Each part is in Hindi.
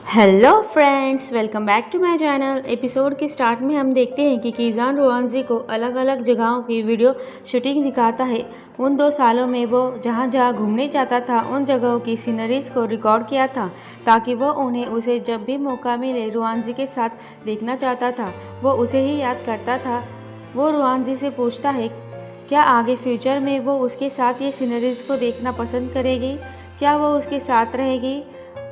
Hello friends, welcome back to my channel. Episode के स्टार्ट में हम देखते हैं कि कीजान रुआंजी को अलग अलग जगहों की वीडियो शूटिंग दिखाता है। उन 2 सालों में वो जहाँ जहाँ घूमने जाता था उन जगहों की सीनरीज को रिकॉर्ड किया था ताकि वो उन्हें उसे जब भी मौका मिले रुआंजी के साथ देखना चाहता था वो उसे ही याद करता था। वो रुआंजी से पूछता है क्या आगे फ्यूचर में वो उसके साथ ये सीनरीज को देखना पसंद करेगी, क्या वो उसके साथ रहेगी।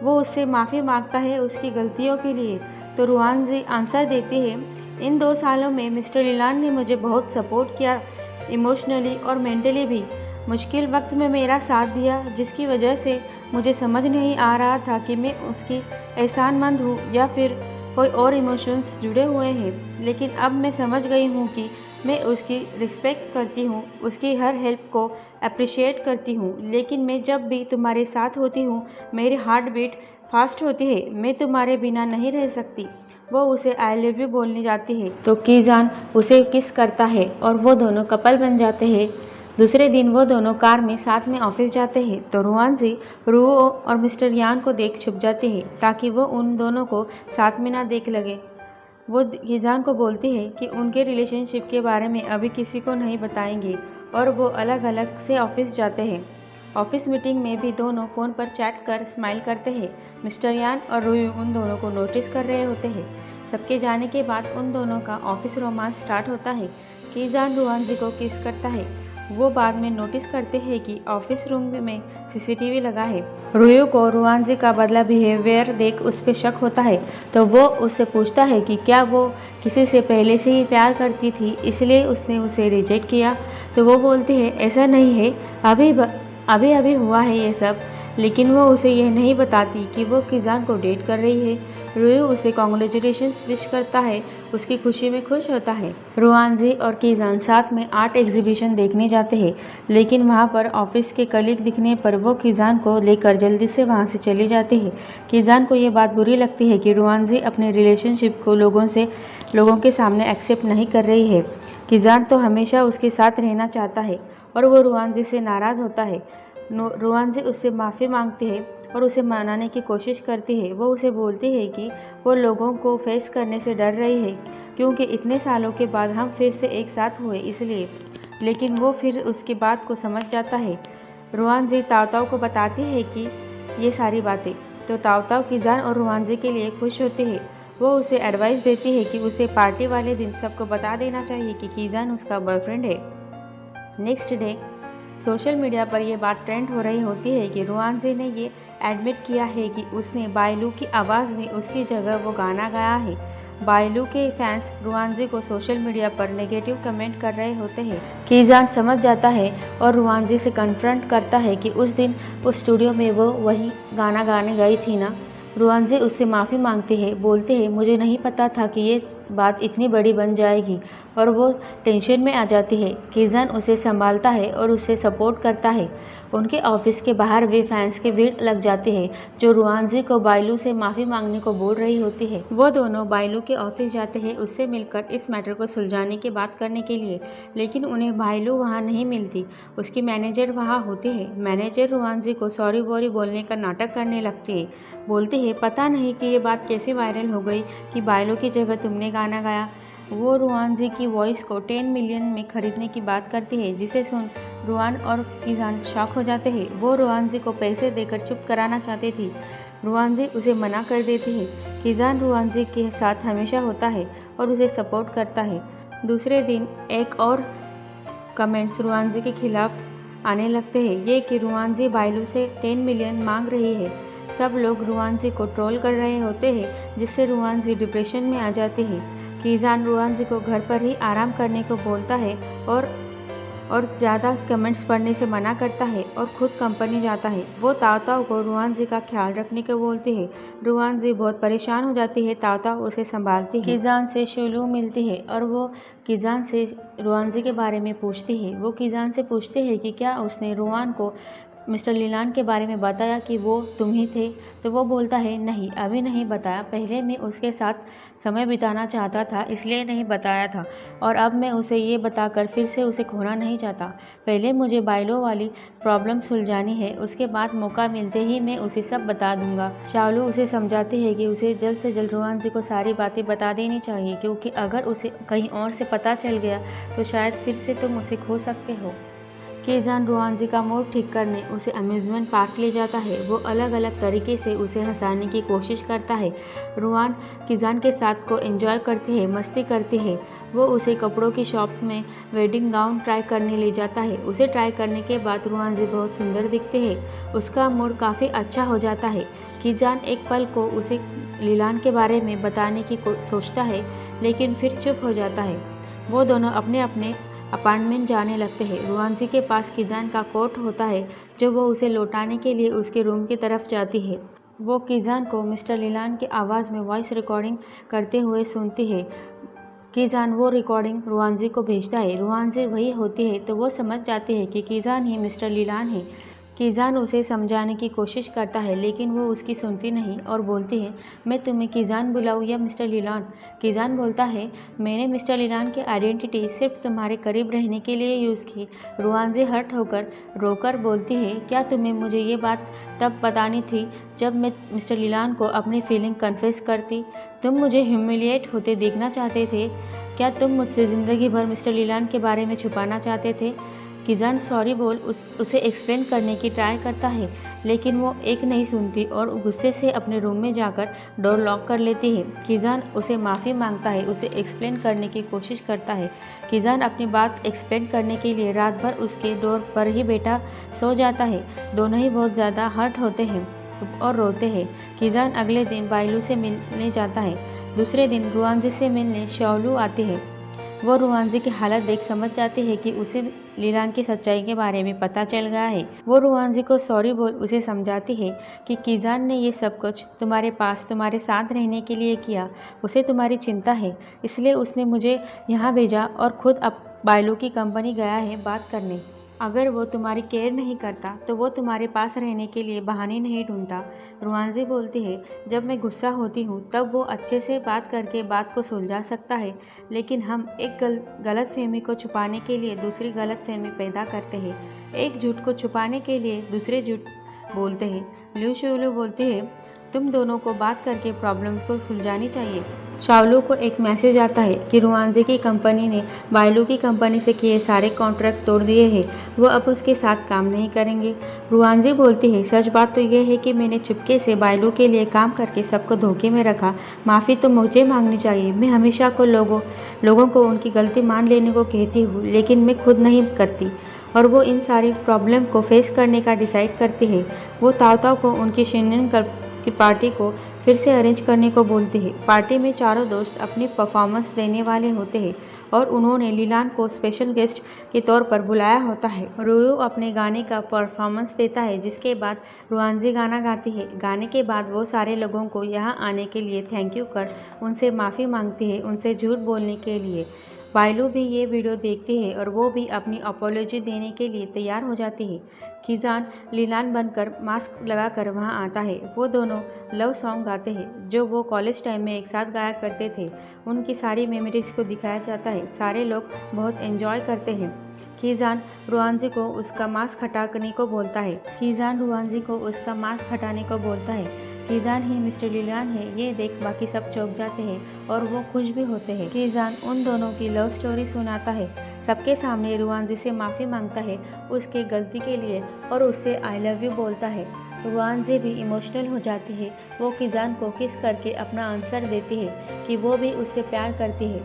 वो उससे माफ़ी मांगता है उसकी गलतियों के लिए, तो रुआंजी आंसर देती है, इन 2 सालों में मिस्टर लिलान ने मुझे बहुत सपोर्ट किया, इमोशनली और मेंटली भी। मुश्किल वक्त में मेरा साथ दिया, जिसकी वजह से मुझे समझ नहीं आ रहा था कि मैं उसकी एहसानमंद हूँ या फिर कोई और इमोशंस जुड़े हुए हैं। लेकिन अब मैं समझ गई हूँ कि मैं उसकी रिस्पेक्ट करती हूँ, उसकी हर हेल्प को अप्रिशिएट करती हूँ। लेकिन मैं जब भी तुम्हारे साथ होती हूँ मेरी हार्ट बीट फास्ट होती है, मैं तुम्हारे बिना नहीं रह सकती। वो उसे आई लव यू बोलने जाती है तो कीजान उसे किस करता है और वो दोनों कपल बन जाते हैं। दूसरे दिन वो दोनों कार में साथ में ऑफिस जाते हैं तो रुआंजी रुओ और मिस्टर यान को देख छुप जाती है ताकि वो उन दोनों को साथ में ना देख लगे। वो कीजान को बोलती है कि उनके रिलेशनशिप के बारे में अभी किसी को नहीं बताएंगे और वो अलग अलग से ऑफिस जाते हैं। ऑफिस मीटिंग में भी दोनों फ़ोन पर चैट कर स्माइल करते हैं। मिस्टर यान और रूयू उन दोनों को नोटिस कर रहे होते हैं। सबके जाने के बाद उन दोनों का ऑफिस रोमांस स्टार्ट होता है। कीजान रुआंजी को किस करता है। वो बाद में नोटिस करते हैं कि ऑफिस रूम में सीसीटीवी लगा है। रूयू को रुआंजी का बदला बिहेवियर देख उस पर शक होता है तो वो उससे पूछता है कि क्या वो किसी से पहले से ही प्यार करती थी इसलिए उसने उसे रिजेक्ट किया। तो वो बोलती है ऐसा नहीं है, अभी अभी हुआ है ये सब। लेकिन वो उसे यह नहीं बताती कि वो कीजान को डेट कर रही है। रूयू उसे कॉन्ग्रेचुलेशंस विश करता है, उसकी खुशी में खुश होता है। रुआंजी और कीजान साथ में आर्ट एग्जीबिशन देखने जाते हैं, लेकिन वहाँ पर ऑफिस के कलीग दिखने पर वो कीजान को लेकर जल्दी से वहाँ से चली जाती है। कीजान को ये बात बुरी लगती है कि रुआंजी अपने रिलेशनशिप को लोगों के सामने एक्सेप्ट नहीं कर रही है। कीजान तो हमेशा उसके साथ रहना चाहता है और वो रुआंजी से नाराज़ होता है। रुआंजी उससे माफ़ी मांगती है और उसे मनाने की कोशिश करती है। वो उसे बोलती है कि वो लोगों को फेस करने से डर रही है क्योंकि इतने सालों के बाद हम फिर से एक साथ हुए इसलिए। लेकिन वो फिर उसकी बात को समझ जाता है। रुआंजी ताओताओ को बताती है कि ये सारी बातें, तो ताओताओ कीजान और रुआंजी के लिए खुश होती है। वो उसे एडवाइस देती है कि उसे पार्टी वाले दिन सबको बता देना चाहिए कि कीजान उसका बॉयफ्रेंड है। नेक्स्ट डे सोशल मीडिया पर यह बात ट्रेंड हो रही होती है कि रुआंजी ने ये एडमिट किया है कि उसने बायलू की आवाज़ में उसकी जगह वो गाना गाया है। बायलू के फैंस रुआंजी को सोशल मीडिया पर नेगेटिव कमेंट कर रहे होते हैं। कीजान समझ जाता है और रुआंजी से कन्फ्रंट करता है कि उस दिन उस स्टूडियो में वो वही गाना गाने गई थी ना। रुआंजी उससे माफ़ी मांगती है, बोलते हैं मुझे नहीं पता था कि ये बात इतनी बड़ी बन जाएगी और वो टेंशन में आ जाती है। कीजान उसे संभालता है और उसे सपोर्ट करता है। उनके ऑफिस के बाहर वे फैंस के भीड़ लग जाते हैं जो रुआंजी को बायलू से माफ़ी मांगने को बोल रही होती है। वो दोनों बायलू के ऑफिस जाते हैं उससे मिलकर इस मैटर को सुलझाने की बात करने के लिए, लेकिन उन्हें बायलू वहाँ नहीं मिलती। उसकी मैनेजर वहाँ होती है। मैनेजर रुआंजी को सॉरी वॉरी बोलने का नाटक करने लगती है, बोलती है पता नहीं कि ये बात कैसे वायरल हो गई कि बायलू की जगह तुमने गाना गाया। वो रुआंजी की वॉइस को 10 मिलियन में खरीदने की बात करती है, जिसे सुन रुआन और कीजान शॉक हो जाते हैं। वो रुआंजी को पैसे देकर चुप कराना चाहती थी, रुआंजी उसे मना कर देती है। कीजान रुआंजी के साथ हमेशा होता है और उसे सपोर्ट करता है। दूसरे दिन एक और कमेंट्स रुआंजी के खिलाफ आने लगते हैं, ये कि रुआंजी बायलू से 10 मिलियन मांग रही है। सब लोग रुआंजी को ट्रोल कर रहे होते हैं, जिससे रुआंजी डिप्रेशन में आ जाती है। कीजान रुआंजी को घर पर ही आराम करने को बोलता है और ज़्यादा कमेंट्स पढ़ने से मना करता है और खुद कंपनी जाता है। वो ताओताओ को रुआंजी का ख्याल रखने को बोलती है। रुआंजी बहुत परेशान हो जाती है, ताओताओ उसे संभालती है। कीजान से शुलू मिलती है और वो कीजान से रुआंजी के बारे में पूछती है। वो कीजान से पूछते हैं कि क्या उसने रुआन को मिस्टर लीलान के बारे में बताया कि वो तुम ही थे, तो वो बोलता है नहीं, अभी नहीं बताया, पहले मैं उसके साथ समय बिताना चाहता था इसलिए नहीं बताया था, और अब मैं उसे ये बताकर फिर से उसे खोना नहीं चाहता। पहले मुझे बाइलो वाली प्रॉब्लम सुलझानी है, उसके बाद मौका मिलते ही मैं उसे सब बता दूंगा। शाओलू उसे समझाती है कि उसे जल्द से जल्द रुआनजी को सारी बातें बता देनी चाहिए, क्योंकि अगर उसे कहीं और से पता चल गया तो शायद फिर से तुम उसे खो सकते हो। कीजान रुआनजी का मूड ठीक करने उसे अम्यूज़मेंट पार्क ले जाता है। वो अलग अलग तरीके से उसे हंसाने की कोशिश करता है। रुआन कीजान के साथ को एंजॉय करती है, मस्ती करती है। वो उसे कपड़ों की शॉप में वेडिंग गाउन ट्राई करने ले जाता है। उसे ट्राई करने के बाद रुआनजी बहुत सुंदर दिखते हैं। उसका मूड काफ़ी अच्छा हो जाता है। कीजान एक पल को उसे लीलान के बारे में बताने की सोचता है, लेकिन फिर चुप हो जाता है। वो दोनों अपने अपने अपार्टमेंट जाने लगते हैं। रुआनजी के पास कीजान का कोट होता है, जो वो उसे लौटाने के लिए उसके रूम की तरफ जाती है। वो कीजान को मिस्टर लीलान की आवाज़ में वॉइस रिकॉर्डिंग करते हुए सुनती है। कीजान वो रिकॉर्डिंग रुआनजी को भेजता है। रुआनजी वही होती है तो वो समझ जाती है कि कीजान ही मिस्टर लीलान है। कीजान उसे समझाने की कोशिश करता है, लेकिन वो उसकी सुनती नहीं और बोलती है, मैं तुम्हें कीजान बुलाऊं या मिस्टर लीलान? कीजान बोलता है, मैंने मिस्टर लीलान की आइडेंटिटी सिर्फ तुम्हारे करीब रहने के लिए यूज़ की। रुआनजी हर्ट होकर रोकर बोलती है, क्या तुम्हें मुझे ये बात तब बतानी थी जब मैं मिस्टर लीलान को अपनी फीलिंग कन्फेस करती? तुम मुझे ह्यूमिलिएट होते देखना चाहते थे? क्या तुम मुझसे ज़िंदगी भर मिस्टर लीलान के बारे में छुपाना चाहते थे? कीजान सॉरी बोल उसे एक्सप्लेन करने की ट्राई करता है, लेकिन वो एक नहीं सुनती और गुस्से से अपने रूम में जाकर डोर लॉक कर लेती है। कीजान उसे माफ़ी मांगता है, उसे एक्सप्लेन करने की कोशिश करता है। कीजान अपनी बात एक्सप्लेन करने के लिए रात भर उसके डोर पर ही बैठा सो जाता है। दोनों ही बहुत ज़्यादा हर्ट होते हैं और रोते हैं। कीजान अगले दिन बाइलू से मिलने जाता है। दूसरे दिन रुआनजी से मिलने शाओलू आती है। वो रुआनजी की हालत देख समझ जाती है कि उसे लीलान की सच्चाई के बारे में पता चल गया है। वो रुआनजी को सॉरी बोल उसे समझाती है कि कीजान ने ये सब कुछ तुम्हारे पास तुम्हारे साथ रहने के लिए किया। उसे तुम्हारी चिंता है, इसलिए उसने मुझे यहाँ भेजा और खुद अब बाइलो की कंपनी गया है बात करने। अगर वो तुम्हारी केयर नहीं करता तो वो तुम्हारे पास रहने के लिए बहाने नहीं ढूंढता। रुआनजी बोलती है, जब मैं गुस्सा होती हूँ तब वो अच्छे से बात करके बात को सुलझा सकता है, लेकिन हम एक गलत फहमी को छुपाने के लिए दूसरी गलत फहमी पैदा करते हैं। एक झूठ को छुपाने के लिए दूसरे झूठ बोलते हैं। लिu शुलू बोलती है, तुम दोनों को बात करके प्रॉब्लम को सुलझानी चाहिए। शाओलू को एक मैसेज आता है कि रुआनजी की कंपनी ने बाइलू की कंपनी से किए सारे कॉन्ट्रैक्ट तोड़ दिए हैं, वो अब उसके साथ काम नहीं करेंगे। रुआनजी बोलती है, सच बात तो ये है कि मैंने चुपके से बाइलू के लिए काम करके सबको धोखे में रखा। माफ़ी तो मुझे मांगनी चाहिए। मैं हमेशा को लोगों को उनकी गलती मान लेने को कहती हूँ, लेकिन मैं खुद नहीं करती। और वो इन सारी प्रॉब्लम को फेस करने का डिसाइड करती है। वो ताओ को उनकी शिनन की पार्टी को फिर से अरेंज करने को बोलती है। पार्टी में चारों दोस्त अपनी परफॉर्मेंस देने वाले होते हैं और उन्होंने लीलान को स्पेशल गेस्ट के तौर पर बुलाया होता है। रुयू अपने गाने का परफॉर्मेंस देता है, जिसके बाद रुआनजी गाना गाती है। गाने के बाद वो सारे लोगों को यहाँ आने के लिए थैंक यू कर उनसे माफ़ी मांगती है, उनसे झूठ बोलने के लिए। बाइलू भी ये वीडियो देखती है और वो भी अपनी अपॉलॉजी देने के लिए तैयार हो जाती है। कीजान लीलान बनकर मास्क लगाकर वहाँ आता है। वो दोनों लव सॉन्ग गाते हैं जो वो कॉलेज टाइम में एक साथ गाया करते थे। उनकी सारी मेमोरीज को दिखाया जाता है। सारे लोग बहुत एंजॉय करते हैं। कीजान रुआनजी को उसका मास्क हटाने को बोलता है। कीजान ही मिस्टर लीलान है ये देख बाकी सब चौंक जाते हैं और वो खुश भी होते हैं। कीजान उन दोनों की लव स्टोरी सुनाता है। सबके सामने रुआनजी से माफ़ी मांगता है उसके गलती के लिए और उससे आई लव यू बोलता है। रुआनजी भी इमोशनल हो जाती है। वो कीजान को किस करके अपना आंसर देती है कि वो भी उससे प्यार करती है।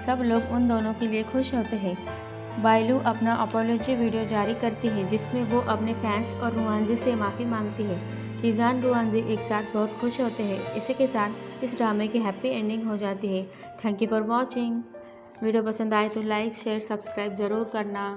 सब लोग उन दोनों के लिए खुश होते हैं। बाइलू अपना अपॉलॉजी वीडियो जारी करती है, जिसमें वो अपने फैंस और रुआनजी से माफ़ी मांगती है। कीजान रुआनजी एक साथ बहुत खुश होते हैं। इसी के साथ इस ड्रामे की हैप्पी एंडिंग हो जाती है। Thank you for watching. Video पसंद आए तो लाइक शेयर सब्सक्राइब ज़रूर करना।